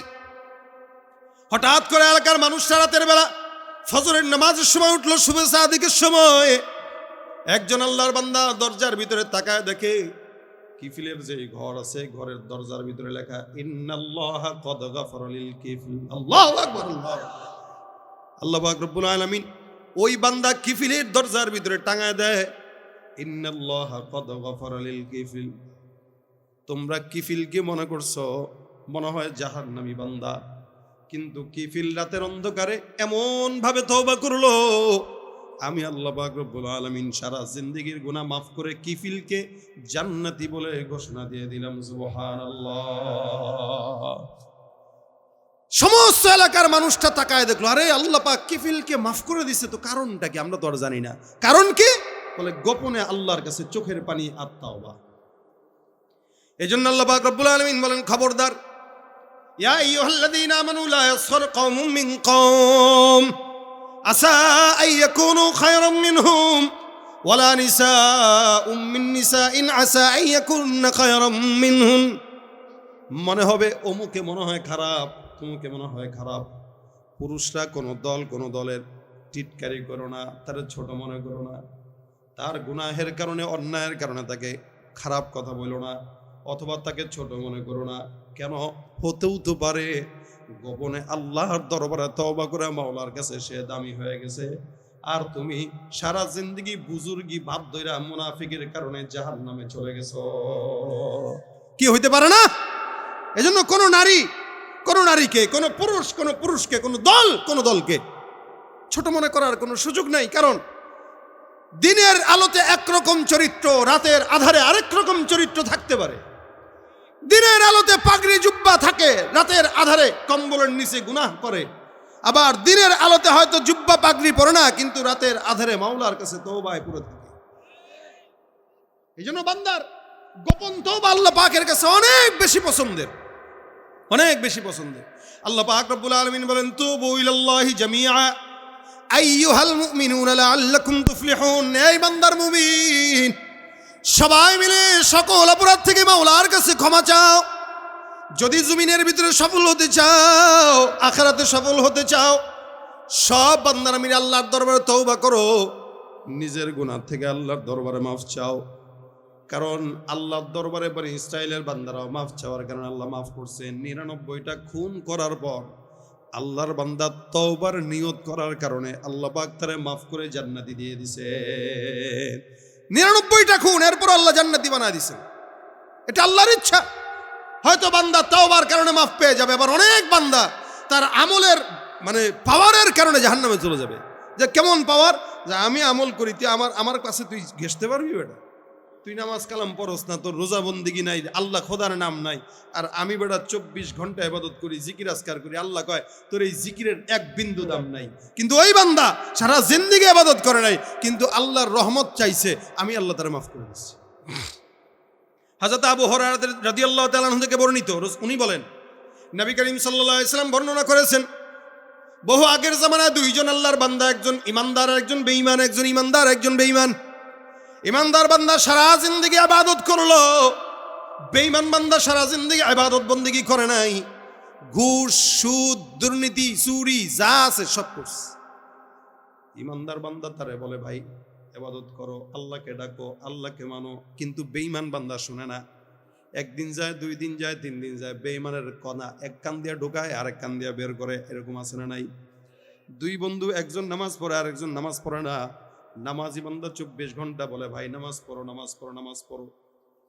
হঠাৎ করে এলাকার মানুষরা রাতের বেলা ফজরের নামাজের সময় উঠলো, শুভে সাদিকের সময় একজন আল্লাহর বান্দা দরজার ভিতরে তাকায়, দেখে কিফিলের যে ঘর আছে, ঘরের দরজার ভিতরে লেখা ইন্নাল্লাহা কদ গাফারা লিল কিফিল। আল্লাহু আকবার। আল্লাহ পাক রব্বুল আলামিন ওই বান্দা কিফিলের দরজার ভিতরে টাঙায় দেয়, ইন্নাল্লাহা কদ গাফারা লিল কিফিল। তোমরা কিফিলকে মনে করছো মনে হয় জাহান্নামী বান্দা, কিন্তু কিফিল রাতের অন্ধকারে এমন ভাবে তওবা করলো, আমি আল্লাহ পাক রব্বুল আলামিন সারা জিন্দেগীর গুনাহ মাফ করে কিফিলকে জান্নাতি বলে ঘোষণা দিয়ে দিলাম। সুবহানাল্লাহ। সমস্ত এলাকার মানুষটা তাকায় দেখলো, আরে আল্লাহ পাক কিফিলকে মাফ করে দিছে, তো কারণটা কি? আমরা তো আর জানি না। কারণ কি? বলে গোপনে আল্লাহর কাছে চোখের পানি আর তাওবা। এজন্য আল্লাহ পাক রব্বুল আলামিন বলেন, খবরদার, ইয়া আইয়ুহাল্লাযীনা আমানু লা ইয়াসখার কওমুম মিন কওম আসা আন ইয়াকুনু খায়রাম মিনহুম ওয়ালা নিসাউম মিন নিসাইন আসা আন ইয়াকুননা খায়রাম মিনহুন। মনে হবে অমুকে মনে হয় খারাপ, তমুকে মনে হয় খারাপ। পুরুষরা কোনো দলের টিটকারি করো না, তার ছোট মনে করো না, তার গুনাহের কারণে, অন্যায়ের কারণে তাকে খারাপ কথা বলো না, অথবা তাকে ছোট মনে করো না। কেন? হতেও তো পারে গোপনে আল্লাহর দরবারে তওবা করে মাওলার কাছে সে দামি হয়ে গেছে, আর তুমি সারা জিন্দেগি বুজুর্গি ভাব ধইরা মুনাফিকের কারণে জাহান্নামে চলে গেছো। কি হইতে পারে না? এজন্য কোন নারীকে, কোন পুরুষকে, কোন দলকে ছোট মনে করার কোনো সুযোগ নাই। কারণ দিনের আলোতে একরকম চরিত্র, রাতের আধারে আরেক রকম চরিত্র থাকতে পারে। দিনের আলোতে পাগড়ি জুব্বা থাকে, রাতের আধারে কম্বলের নিচে গুনাহ করে। আবার দিনের আলোতে হয়তো জুব্বা পাগড়ি পরে না, কিন্তু রাতের আধারে মাওলার কাছে তওবায় পুরো থাকে। এই জন্য বান্দার গোপন তওবা আল্লাহ পাকের কাছে অনেক বেশি পছন্দের। আল্লাহ পাক রব্বুল আলামিন বলেন, তুবু ইলাল্লাহি জামিআ আইয়ুহাল মুমিনুনা লাআল্লাকুম তুফলিহুন। এই বান্দার মুমিন, সবাই মিলে সকল অপরাধ থেকে মাওলার কাছে ক্ষমা চাও। যদি জমিনের ভিতরে সফল হতে চাও, আখিরাতে সফল হতে চাও, সব বান্দারা মিলে আল্লাহর দরবারে তওবা করো, নিজের গুনাহ থেকে আল্লাহর দরবারে মাফ চাও। কারণ আল্লাহর দরবারে বনি ইসরাইলের বান্দারাও মাফ চাওয়ার কারণে আল্লাহ মাফ করছেন। 99টা খুন করার পর আল্লাহর বান্দা তওবার নিয়ত করার কারণে আল্লাহ পাক তারে মাফ করে জান্নাতি দিয়ে দিছে। 99টা খুন, এরপর আল্লাহ জান্নাতি বানায় দিছেন। এটা আল্লাহর ইচ্ছা। হয়তো বান্দা তওবার কারণে মাফ পেয়ে যাবে, আবার অনেক বান্দা তার আমলের পাওয়ারের কারণে জাহান্নামে চলে যাবে। যে কেমন পাওয়ার? যে আমি আমল করি, তুই আমার কাছে তুই ঘেসতে পারবি বেটা? তুই নামাজ কালাম পড়স না, তোর রোজা বন্দিগি নাই, আল্লাহ খোদার নাম নাই, আর আমি বেটা 24 ঘন্টা ইবাদত করি, জিকির আজকার করি। আল্লাহ কয় তোর এই জিকিরের এক বিন্দু দাম নাই। কিন্তু ওই বান্দা সারা জিন্দেগি ইবাদত করে নাই, কিন্তু আল্লাহর রহমত চাইছে, আমি আল্লাহ তারে মাফ করে দিচ্ছি। হযরত আবু হুরায়রা রাদিয়াল্লাহু তাআলা আনহু থেকে বর্ণিত, উনি বলেন নবী করিম সাল্লাল্লাহু আলাইহি ওয়াসাল্লাম বর্ণনা করেছেন, বহু আগের জামানায় দুইজন আল্লাহর বান্দা, একজন ইমানদার আর একজন বেঈমান। একজন ইমানদার, একজন বেঈমান। ইমানদার বান্দা সারা জিন্দেগি ইবাদত করলো, বেঈমান বান্দা সারা জিন্দেগি ইবাদত বন্দেগি করে নাই। ঘুষ, সুদ, দুর্নীতি, চুরি যা আছে সব করছে। ইমানদার বান্দা তারে বলে ভাই ইবাদত করো, আল্লাহকে ডাকো, আল্লাহকে মানো। কিন্তু বেঈমান বান্দা শুনে না। একদিন যায়, 2 দিন যায়, 3 দিন যায়, বেঈমানের কণা এক কান দিয়া ঢোকায় আর এক কান দিয়া বের করে। এরকম আছে না নাই? 2 বন্ধু, একজন নামাজ পড়ে আর একজন নামাজ পড়ে না। নামাজি বান্দা 24 ঘন্টা বলে ভাই নামাজ পড়ো, নামাজ পড়ো, নামাজ পড়ো,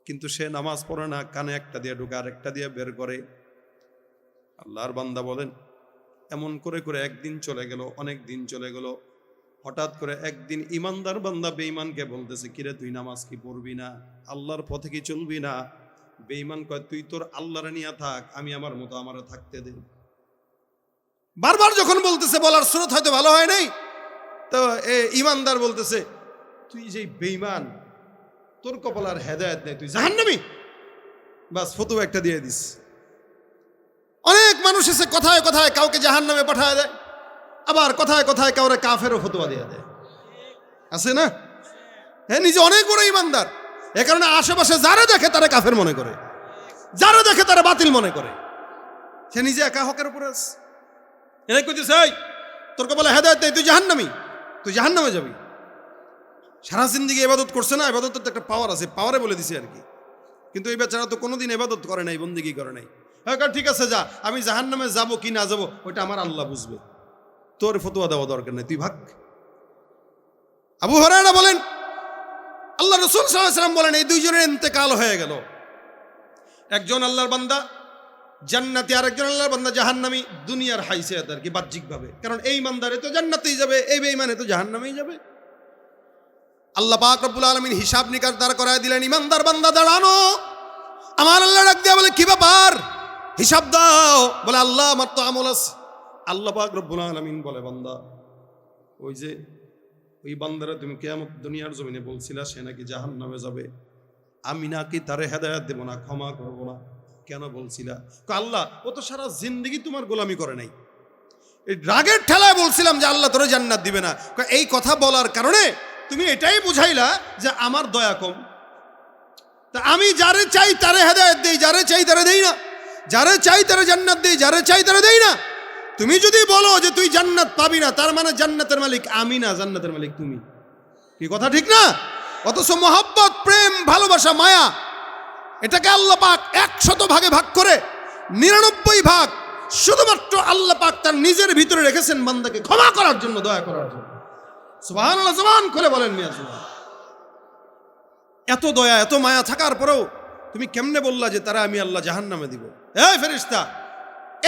কিন্তু সে নামাজ পড়ে না, কানে একটা দিয়ে ঢোকে আর একটা দিয়ে বের করে। আল্লাহর বান্দা বলেন এমন করে করে একদিন চলে গেল, অনেক দিন চলে গেল। হঠাৎ করে একদিন ইমানদার বান্দা বেঈমানকে বলতেছে, কিরে তুই নামাজ কি পড়বি না? আল্লাহর পথে কি চলবি না? বেঈমান কয় তুই তোর আল্লাহরে নিয়ে থাক, আমি আমার মতো আমারে থাকতে দে। বারবার যখন বলতেছে, বলার সুরত হয়তো ভালো হয় নাই, তো ইমানদার বলতেছে তুই যে বেঈমান, তোর কপাল আর হেদায়েত নেই, তুই জাহান্নামী। বাস ফতোয়া একটা দিয়ে দিস। অনেক মানুষ এসে কথায় কথায় কাউকে জাহান্নামে পাঠায় দেয়, আবার কথায় কথায় কাউরে কাফেরও ফতোয়া দিয়ে দেয়, আছে না? হ্যাঁ, নিজে অনেক বড় ইমানদার, এ কারণে আশেপাশে যারা দেখে তারা কাফের মনে করে, যারা দেখে তারা বাতিল মনে করে। সে নিজে একা হকের উপরে আছে। এনে কইতেছে এই তোর কপালে হেদায়েত নেই, তুই জাহান্নামী, তুই জাহান্নামে যাবি। সারা জিন্দেগি ইবাদত করছে না, ইবাদতের তো একটা পাওয়ার আছে, পাওয়ারে বলে দিছে আর কি। কিন্তু এই বেচারা তো কোনোদিন ইবাদত করে নাই, বন্দেগী করে নাই। হ্যাঁ ঠিক আছে যা, আমি জাহান্নামে যাবো কি না যাবো ওইটা আমার আল্লাহ বুঝবে, তোর ফতোয়া দেওয়া দরকার নেই, তুই ভাগ। আবু হুরায়রা বলেন আল্লাহ রাসূল সাল্লাল্লাহু আলাইহি ওয়াসাল্লাম বলেন এই দুইজনের ইন্তেকাল হয়ে গেল। একজন আল্লাহর বান্দা জান্নাতি, আর একজন আল্লাহর বান্দা জাহান্নামী। দুনিয়ার হাইসিয়ত আর কি, বাহ্যিকভাবে। কারণ এই ইমানদারে তো জান্নাতেই যাবে, এই বেঈমানে তো জাহান্নামেই যাবে। আল্লাহ পাক রব্বুল আলামিন হিসাব নিকাশ দাঁড় করায় দিলেন। ইমানদার বান্দা দাঁড়ানো, আমার আল্লাহ ডাক দিয়া বলে কি ব্যাপার, হিসাব দাও। বলে আল্লাহ আমার তো আমল আছে। আল্লাহ পাক রব্বুল আলামিন বলে বান্দা ওই যে ওই বান্দারা তুমি কিয়ামত দুনিয়ার জমিনে বলছিলা সে নাকি জাহান্নামে যাবে, আমি নাকি তারে হেদায়েত দেব না, ক্ষমা করব না, কেন বলছিলা? আল্লাহ ও তো সারা জিন্দেগি তোমার গোলামি করে নাই, এই রাগের ঠেলায় বলছিলাম যে আল্লাহ তোরে জান্নাত দিবে না। এই কথা বলার কারণে তুমি এটাই বুঝাইলা যে আমার দয়া কম। তা আমি যারে চাই তারে হেদায়েত দেই, যারে চাই তারে দেই না, যারে চাই তারে জান্নাত দেই, যারে চাই তারে দেই না। তুমি যদি বলো যে তুই জান্নাত পাবি না, তার মানে জান্নাতের মালিক আমি না, জান্নাতের মালিক তুমি। কি কথা ঠিক না? অথচ মহব্বত, প্রেম, ভালোবাসা, মায়া, এটাকে আল্লাহ পাক 100 ভাগে ভাগ করে 99 ভাগ শুধুমাত্র আল্লাহ পাক তার নিজের ভিতরে রেখেছেন বান্দাকে ক্ষমা করার জন্য, দয়া করার জন্য। সুবহানাল্লাহ, জবান খুলে বলেন মিয়া সুবহান। এত দয়া, এত মায়া থাকার পরেও তুমি কেমনে বললা যে তারা আমি আল্লাহ জাহান্নামে দিব? এই ফেরেশতা,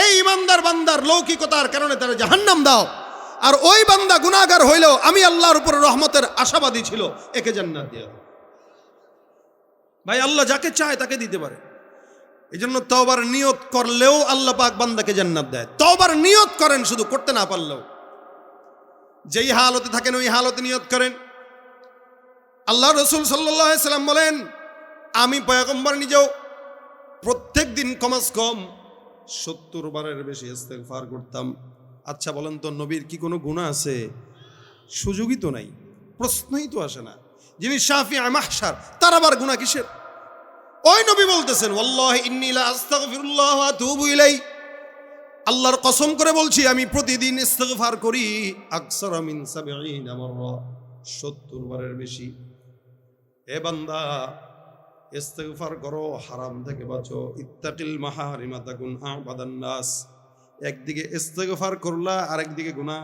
এই ইমানদার বান্দার লৌকিকতার কারণে তারা জাহান্নাম দাও, আর ওই বান্দা গুনাহগার হইলেও আমি আল্লাহর উপরে রহমতের আশাবাদী ছিল, একে জান্নাত দিয়ে দাও। ভাই আল্লাহ যাকে চায় তাকে দিতে পারে। এই জন্য তওবার নিয়ত করলেও আল্লাহ পাক বান্দাকে জান্নাত দেয়। তওবার নিয়ত করেন, শুধু করতে না পারলেও। যেই হালতে থাকেন ওই হালতে নিয়ত করেন। আল্লাহ রাসূল সাল্লাল্লাহু আলাইহি সাল্লাম বলেন আমি পয়গম্বর নিজেও প্রত্যেক দিন কমাস কম 70 বারের বেশি ইস্তেগফার করতাম। আচ্ছা বলেন তো নবীর কি কোনো গুনাহ আছে? সুযোগই তো নাই, প্রশ্নই তো আসে না। যিনি শাফিঈ মাহশার, তার আবার গুনাহ কিসের? ওই নবী বলতেছেন ওয়াল্লাহি ইন্নী লা আস্তাগফিরুল্লাহ ওয়া আতুবু ইলাই, আল্লাহর কসম করে বলছি, আমি প্রতিদিন ইস্তিগফার করি আকসারা মিন 70 মাররা, 70 বারের বেশি। এ বান্দা, ইস্তিগফার করো, হারাম থেকে বাঁচো। ইত্তাকিল মাহারিমা তাকুন আবাদান নাস। একদিকে ইস্তিগফার করলা, আরেকদিকে গুনাহ।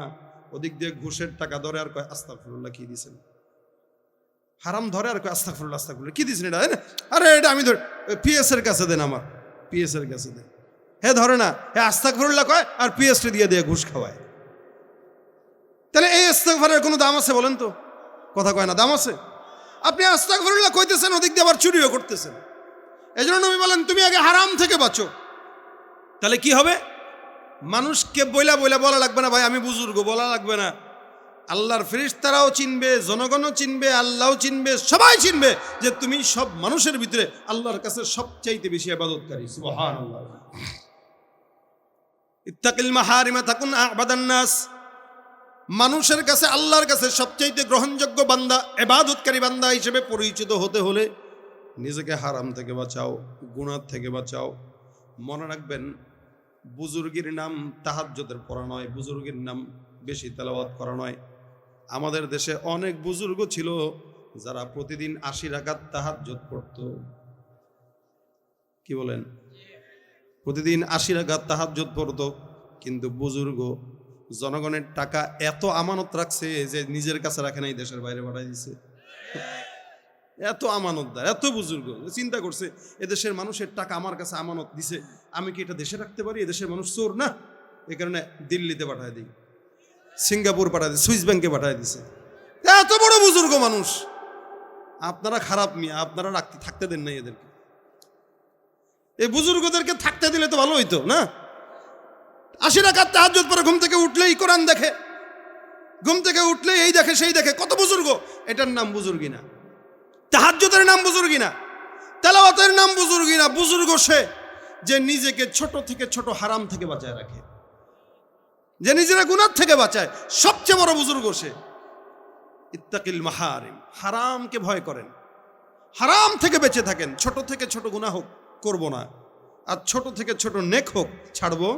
ওদিক দিয়ে ঘুষের টাকা ধরে আর কয় আস্তাগফিরুল্লাহ, কি দিছেন? হারাম ধরে আর কয় আস্তাগফিরুল্লাহ, আস্তাগফিরুল্লাহ, কি দিছেন এটা? আরে এটা আমি ধর, পিএস এর কাছে দেন, আমার পিএস এর কাছে দেন। হে ধরে না, হে আস্তাগফিরুল্লাহ কয় আর পিএসটি দিয়ে ঘুষ খাওয়ায়। তাহলে এই ইস্তিগফারের কোনো দাম আছে বলেন তো? কথা কয় না, দাম আছে? আপনি আস্তাগফিরুল্লাহ কইতেছেন, ওদিক দিয়ে আবার চুরিও করতেছেন। এজন্য নবী বলেন, তুমি আগে হারাম থেকে বাঁচো। তাহলে কি হবে? মানুষকে বলা লাগবে না, ভাই আমি বুজুর্গ, বলা লাগবে না। আল্লাহর ফেরেশতারাও চিনবে, জনগণও চিনবে, আল্লাহও চিনবে, সবাই চিনবে যে তুমি সব মানুষের ভিতরে আল্লাহর কাছে সবচাইতে বেশি ইবাদতকারী। সুবহানাল্লাহ। ইত্তাকিল মাহারিমা তাকুন আবাদান নাস। মানুষের কাছে, আল্লাহর কাছে সবচাইতে গ্রহণযোগ্য বান্দা, ইবাদতকারী বান্দা হিসেবে পরিচিত হতে হলে নিজেকে হারাম থেকে বাঁচাও, গুনাহ থেকে বাঁচাও। মনে রাখবেন, বুজুর্গের নাম তাহাজ্জুদের পড়া নয়, বুজুর্গের নাম বেশি তেলাওয়াত করা নয়। আমাদের দেশে অনেক বুজুর্গ ছিল যারা প্রতিদিন 80 রাকাত তাহাজ্জুদ পড়তো। কি বলেন? প্রতিদিন 80 রাকাত তাহাজ্জুদ পড়তো, কিন্তু বুজুর্গ জনগণের টাকা এত আমানত রাখছে যে নিজের কাছে রাখে নাই, দেশের বাইরে পাঠাই দিছে। এত আমানতদার, এত বুজুর্গ, চিন্তা করছে এদেশের মানুষের টাকা আমার কাছে আমানত দিছে, আমি কি এটা দেশে রাখতে পারি? এদেশের মানুষ চোর না, এই কারণে দিল্লিতে পাঠায় দিই, সিঙ্গাপুর পাঠায় দিই, সুইস ব্যাংকে পাঠায় দিছে। এত বড় বুজুর্গ মানুষ। আপনারা খারাপ মিয়া, আপনারা থাকতে দেন নাই এদেরকে। এই বুজুর্গদেরকে থাকতে দিলে তো ভালো হইতো না? 80 রাকাত তাহাজ্জুদ পরে ঘুম থেকে উঠলেই কোরআন দেখে, ঘুম থেকে উঠলে এই দেখে সেই দেখে, কত বুজুর্গ। এটার নাম বুজুর্গি না। তাহাজ্জুদের নাম বুজুর্গি না, তেলাওয়াতের নাম বুজুর্গি না। বুজুর্গ সে যে নিজেকে ছোট থেকে ছোট হারাম থেকে বাঁচায় রাখে, যে নিজেরা গুনাহ থেকে বাঁচায়, সবচেয়ে বড় বুজুর্গ সে। ইত্তাকিল মাহারিম, হারামকে ভয় করেন, হারাম থেকে বেঁচে থাকেন। ছোট থেকে ছোট গুনাহ হোক করব না, আর ছোট থেকে ছোট নেক হোক ছাড়বো।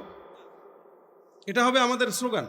এটা হবে আমাদের স্লোগান।